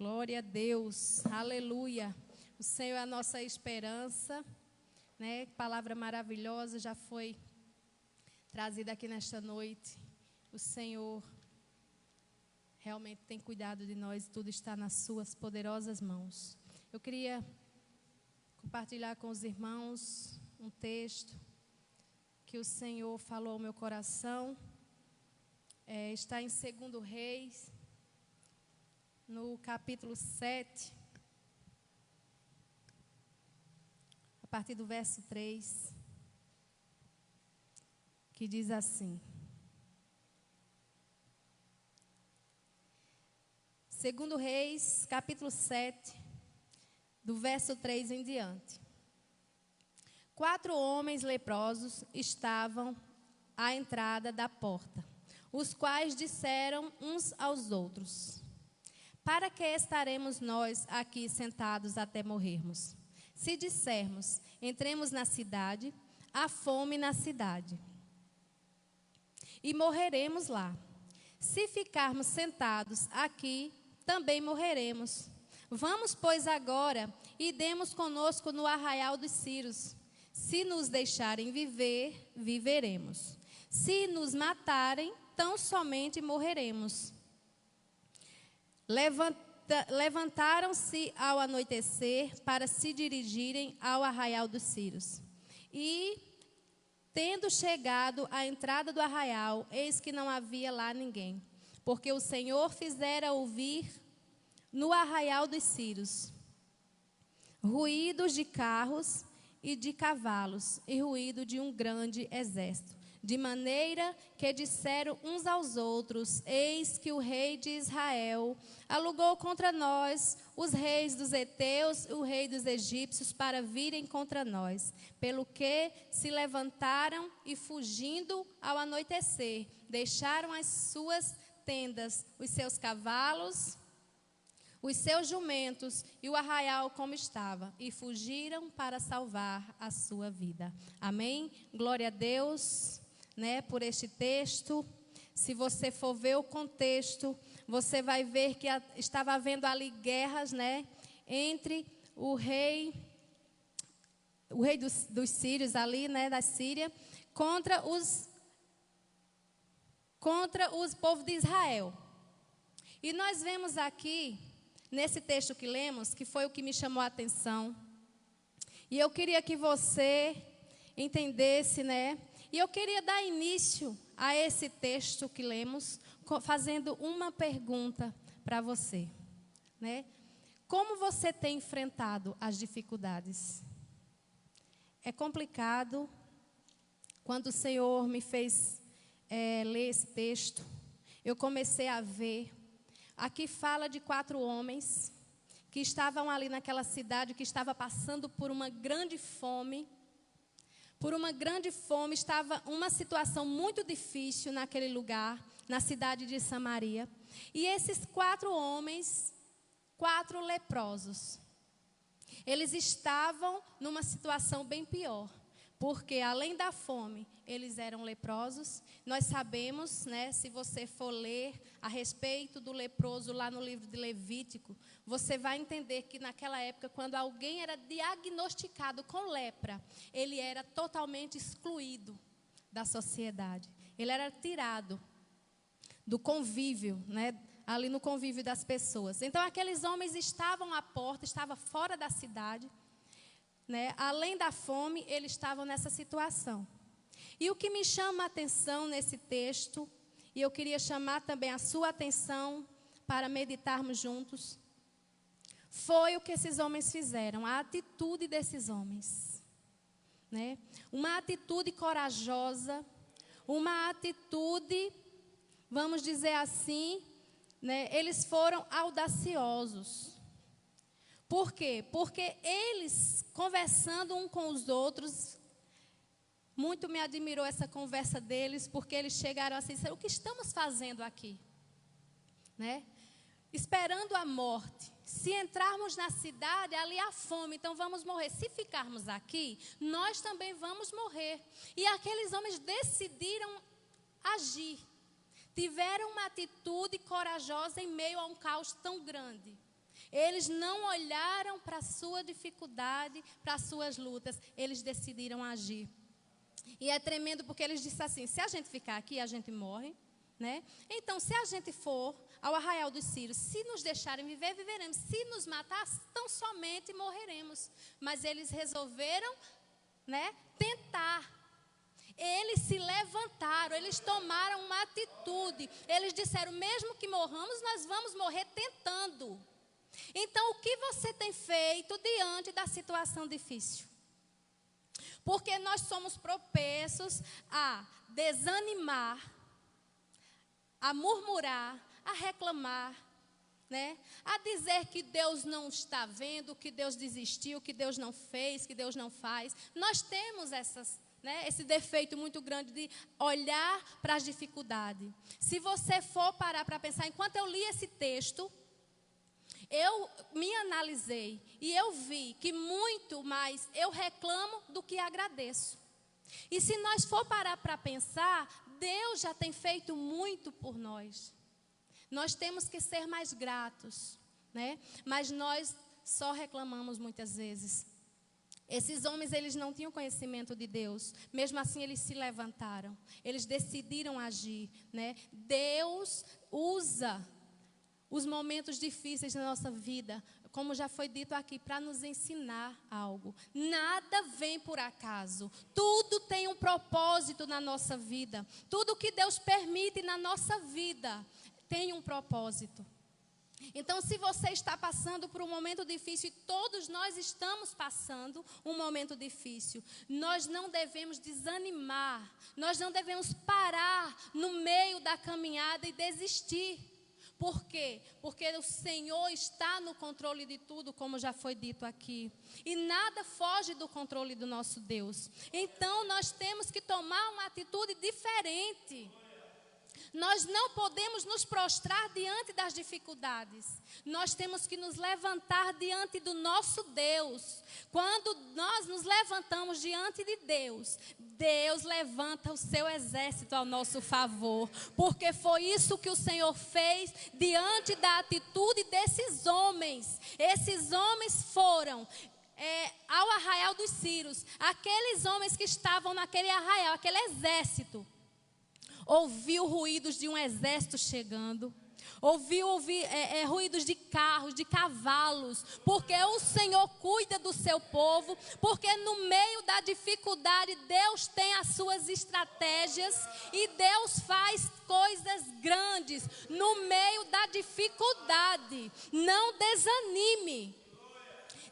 Glória a Deus, aleluia. O Senhor é a nossa esperança, né? Palavra maravilhosa já foi trazida aqui nesta noite. O Senhor realmente tem cuidado de nós, tudo está nas suas poderosas mãos. Eu queria compartilhar com os irmãos um texto que o Senhor falou ao meu coração. Está em 2 Reis, no capítulo 7, a partir do verso 3, que diz assim: 2 Reis, capítulo 7, do verso 3 em diante. 4 homens leprosos estavam à entrada da porta, os quais disseram uns aos outros: para que estaremos nós aqui sentados até morrermos? Se dissermos, entremos na cidade, há fome na cidade, e morreremos lá. Se ficarmos sentados aqui, também morreremos. Vamos, pois, agora e demos conosco no arraial dos círios. Se nos deixarem viver, viveremos. Se nos matarem, tão somente morreremos. Levantaram-se ao anoitecer para se dirigirem ao arraial dos círios. E, tendo chegado à entrada do arraial, eis que não havia lá ninguém, porque o Senhor fizera ouvir no arraial dos círios ruídos de carros e de cavalos, e ruído de um grande exército. De maneira que disseram uns aos outros: eis que o rei de Israel alugou contra nós os reis dos heteus e o rei dos egípcios para virem contra nós. Pelo que se levantaram e, fugindo ao anoitecer, deixaram as suas tendas, os seus cavalos, os seus jumentos e o arraial como estava, e fugiram para salvar a sua vida. Amém? Glória a Deus, né, por este texto. Se você for ver o contexto, você vai ver que estava havendo ali guerras, né, entre o rei dos sírios ali, né, da Síria, contra os povo de Israel. E nós vemos aqui, nesse texto que lemos, que foi o que me chamou a atenção, e eu queria que você entendesse, né? E eu queria dar início a esse texto que lemos, fazendo uma pergunta para você, né? Como você tem enfrentado as dificuldades? É complicado. Quando o Senhor me fez ler esse texto, eu comecei a ver. Aqui fala de 4 homens que estavam ali naquela cidade, que estava passando por uma grande fome. Por uma grande fome, estava uma situação muito difícil naquele lugar, na cidade de Samaria. E esses 4 homens, 4 leprosos, eles estavam numa situação bem pior. Porque além da fome, eles eram leprosos. Nós sabemos, né, se você for ler a respeito do leproso lá no livro de Levítico, você vai entender que naquela época, quando alguém era diagnosticado com lepra, ele era totalmente excluído da sociedade. Ele era tirado do convívio, né, ali no convívio das pessoas. Então aqueles homens estavam à porta, estavam fora da cidade, né? Além da fome, eles estavam nessa situação. E o que me chama a atenção nesse texto, e eu queria chamar também a sua atenção para meditarmos juntos, foi o que esses homens fizeram, a atitude desses homens, né? Uma atitude corajosa, uma atitude, vamos dizer assim, né? Eles foram audaciosos. Por quê? Porque eles, conversando um com os outros, muito me admirou essa conversa deles, porque eles chegaram assim e disseram: o que estamos fazendo aqui? Né? Esperando a morte. Se entrarmos na cidade, ali há fome, então vamos morrer. Se ficarmos aqui, nós também vamos morrer. E aqueles homens decidiram agir. Tiveram uma atitude corajosa em meio a um caos tão grande. Eles não olharam para a sua dificuldade, para as suas lutas. Eles decidiram agir. E é tremendo porque eles disseram assim, se a gente ficar aqui, a gente morre, né? Então, se a gente for ao arraial dos Sírios, se nos deixarem viver, viveremos. Se nos matar, tão somente morreremos. Mas eles resolveram, né, tentar. Eles se levantaram, eles tomaram uma atitude. Eles disseram, mesmo que morramos, nós vamos morrer tentando. Então, o que você tem feito diante da situação difícil? Porque nós somos propensos a desanimar, a murmurar, a reclamar, né? A dizer que Deus não está vendo, que Deus desistiu, que Deus não fez, que Deus não faz. Nós temos esse defeito muito grande de olhar para as dificuldades. Se você for parar para pensar, enquanto eu li esse texto, eu me analisei e eu vi que muito mais eu reclamo do que agradeço. E se nós for parar para pensar, Deus já tem feito muito por nós. Nós temos que ser mais gratos, né? Mas nós só reclamamos muitas vezes. Esses homens, eles não tinham conhecimento de Deus. Mesmo assim, eles se levantaram. Eles decidiram agir, né? Deus usa os momentos difíceis da nossa vida, como já foi dito aqui, para nos ensinar algo. Nada vem por acaso. Tudo tem um propósito na nossa vida. Tudo que Deus permite na nossa vida tem um propósito. Então, se você está passando por um momento difícil, e todos nós estamos passando um momento difícil, nós não devemos desanimar, nós não devemos parar no meio da caminhada e desistir. Por quê? Porque o Senhor está no controle de tudo, como já foi dito aqui. E nada foge do controle do nosso Deus. Então, nós temos que tomar uma atitude diferente. Nós não podemos nos prostrar diante das dificuldades. Nós temos que nos levantar diante do nosso Deus. Quando nós nos levantamos diante de Deus, Deus levanta o seu exército ao nosso favor. Porque foi isso que o Senhor fez diante da atitude desses homens. Esses homens foram ao arraial dos Sírios. Aqueles homens que estavam naquele arraial, aquele exército. Ouviu ruídos de um exército chegando. Ouviu ruídos de carros, de cavalos. Porque o Senhor cuida do seu povo. Porque no meio da dificuldade, Deus tem as suas estratégias. E Deus faz coisas grandes no meio da dificuldade. Não desanime.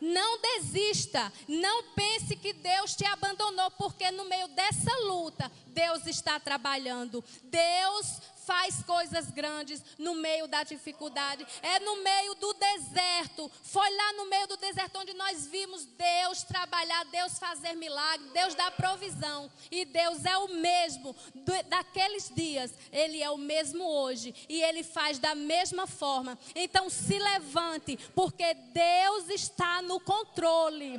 Não desista, não pense que Deus te abandonou, porque no meio dessa luta, Deus está trabalhando. Deus faz coisas grandes no meio da dificuldade. É no meio do deserto. Foi lá no meio do deserto onde nós vimos Deus trabalhar, Deus fazer milagre, Deus dar provisão. E Deus é o mesmo daqueles dias. Ele é o mesmo hoje. E Ele faz da mesma forma. Então se levante, porque Deus está no controle.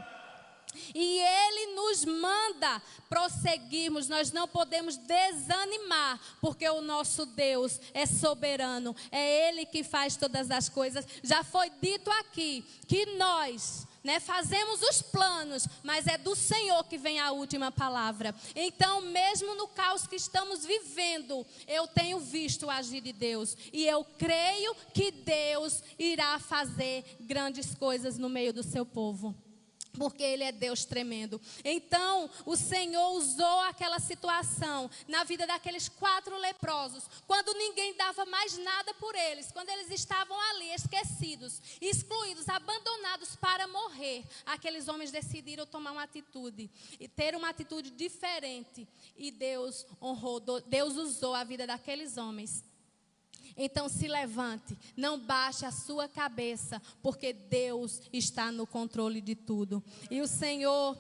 E Ele nos manda prosseguirmos. Nós não podemos desanimar, porque o nosso Deus é soberano. É Ele que faz todas as coisas. Já foi dito aqui que nós fazemos os planos, mas é do Senhor que vem a última palavra. Então, mesmo no caos que estamos vivendo, eu tenho visto o agir de Deus. E eu creio que Deus irá fazer grandes coisas no meio do seu povo. Porque Ele é Deus tremendo. Então, o Senhor usou aquela situação na vida daqueles 4 leprosos. Quando ninguém dava mais nada por eles. Quando eles estavam ali, esquecidos, excluídos, abandonados para morrer. Aqueles homens decidiram tomar uma atitude. E ter uma atitude diferente. E Deus honrou, Deus usou a vida daqueles homens. Então se levante, não baixe a sua cabeça, porque Deus está no controle de tudo. E o Senhor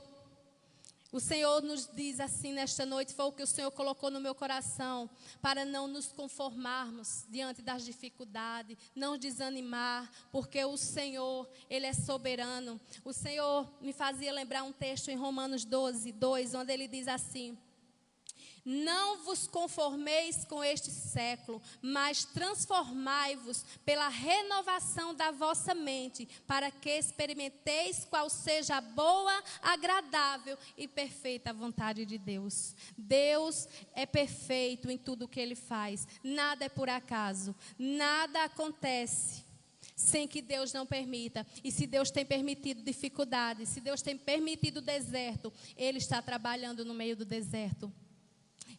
nos diz assim nesta noite, foi o que o Senhor colocou no meu coração, para não nos conformarmos diante das dificuldades, não desanimar, porque o Senhor, Ele é soberano. O Senhor me fazia lembrar um texto em Romanos 12, 2, onde Ele diz assim: Não vos conformeis com este século, mas transformai-vos pela renovação da vossa mente, para que experimenteis qual seja a boa, agradável e perfeita vontade de Deus. Deus é perfeito em tudo o que Ele faz. Nada é por acaso, nada acontece sem que Deus não permita. E se Deus tem permitido dificuldades, se Deus tem permitido deserto, Ele está trabalhando no meio do deserto.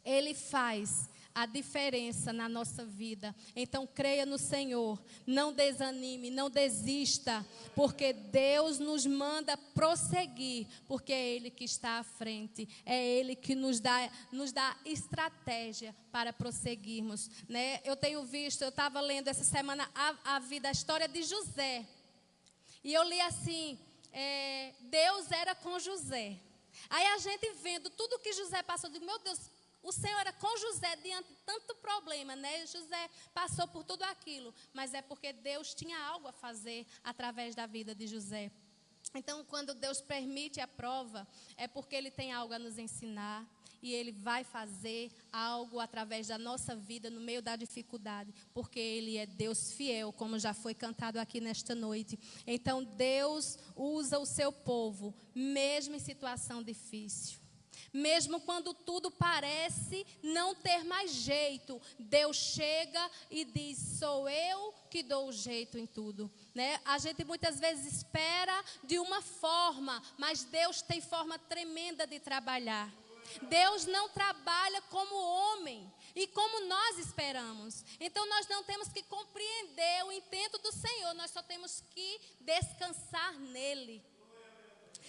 Ele faz a diferença na nossa vida. Então creia no Senhor, não desanime, não desista, porque Deus nos manda prosseguir, porque é Ele que está à frente, é Ele que nos dá estratégia para prosseguirmos, né? Eu tenho visto, eu estava lendo essa semana a história de José, e eu li assim, Deus era com José. Aí a gente vendo tudo que José passou, eu digo, meu Deus, o Senhor era com José diante de tanto problema, né? José passou por tudo aquilo, mas é porque Deus tinha algo a fazer através da vida de José. Então, quando Deus permite a prova, é porque Ele tem algo a nos ensinar. E Ele vai fazer algo através da nossa vida no meio da dificuldade, porque Ele é Deus fiel, como já foi cantado aqui nesta noite. Então Deus usa o seu povo, mesmo em situação difícil. Mesmo quando tudo parece não ter mais jeito, Deus chega e diz, sou eu que dou o jeito em tudo, né? A gente muitas vezes espera de uma forma, mas Deus tem forma tremenda de trabalhar. Deus não trabalha como homem e como nós esperamos. Então nós não temos que compreender o intento do Senhor, nós só temos que descansar nele.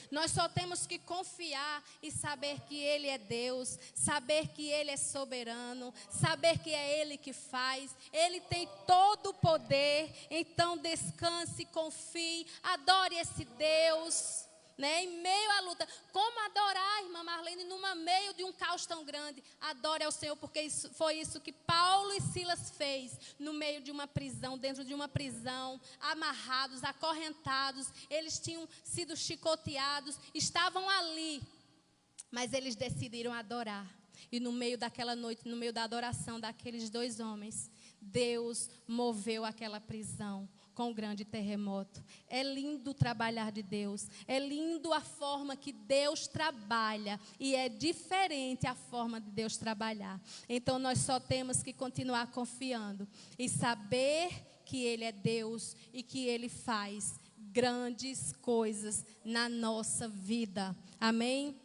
Nós só temos que confiar e saber que Ele é Deus, saber que Ele é soberano, saber que é Ele que faz, Ele tem todo o poder. Então descanse, confie, adore esse Deus, né? Em meio à luta. Como adorar, irmã Marlene, no meio de um caos tão grande? Adore ao Senhor, porque foi isso que Paulo e Silas fez no meio de uma prisão, dentro de uma prisão, amarrados, acorrentados. Eles tinham sido chicoteados, estavam ali, mas eles decidiram adorar. E no meio daquela noite, no meio da adoração daqueles dois homens, Deus moveu aquela prisão com um grande terremoto. É lindo o trabalhar de Deus, é lindo a forma que Deus trabalha, e é diferente a forma de Deus trabalhar. Então nós só temos que continuar confiando e saber que Ele é Deus e que Ele faz grandes coisas na nossa vida. Amém?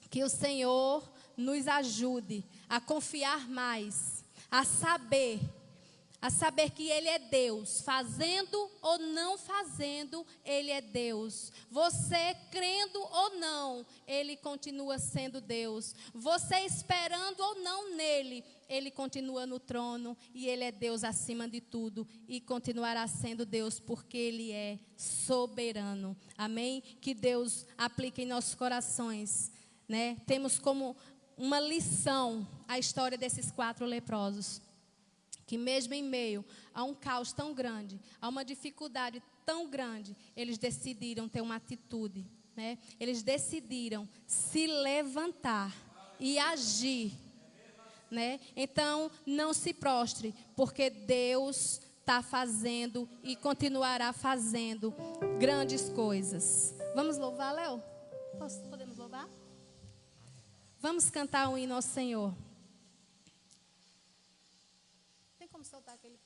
Que o Senhor nos ajude a confiar mais, a saber que Ele é Deus, fazendo ou não fazendo, Ele é Deus. Você crendo ou não, Ele continua sendo Deus. Você esperando ou não nele, Ele continua no trono e Ele é Deus acima de tudo e continuará sendo Deus porque Ele é soberano. Amém? Que Deus aplique em nossos corações, né? Temos como uma lição a história desses 4 leprosos, que mesmo em meio a um caos tão grande, a uma dificuldade tão grande, eles decidiram ter uma atitude, né? Eles decidiram se levantar e agir, né? Então, não se prostre, porque Deus está fazendo e continuará fazendo grandes coisas. Vamos louvar, Léo? Podemos louvar? Vamos cantar um hino ao Senhor. Como soltar aquele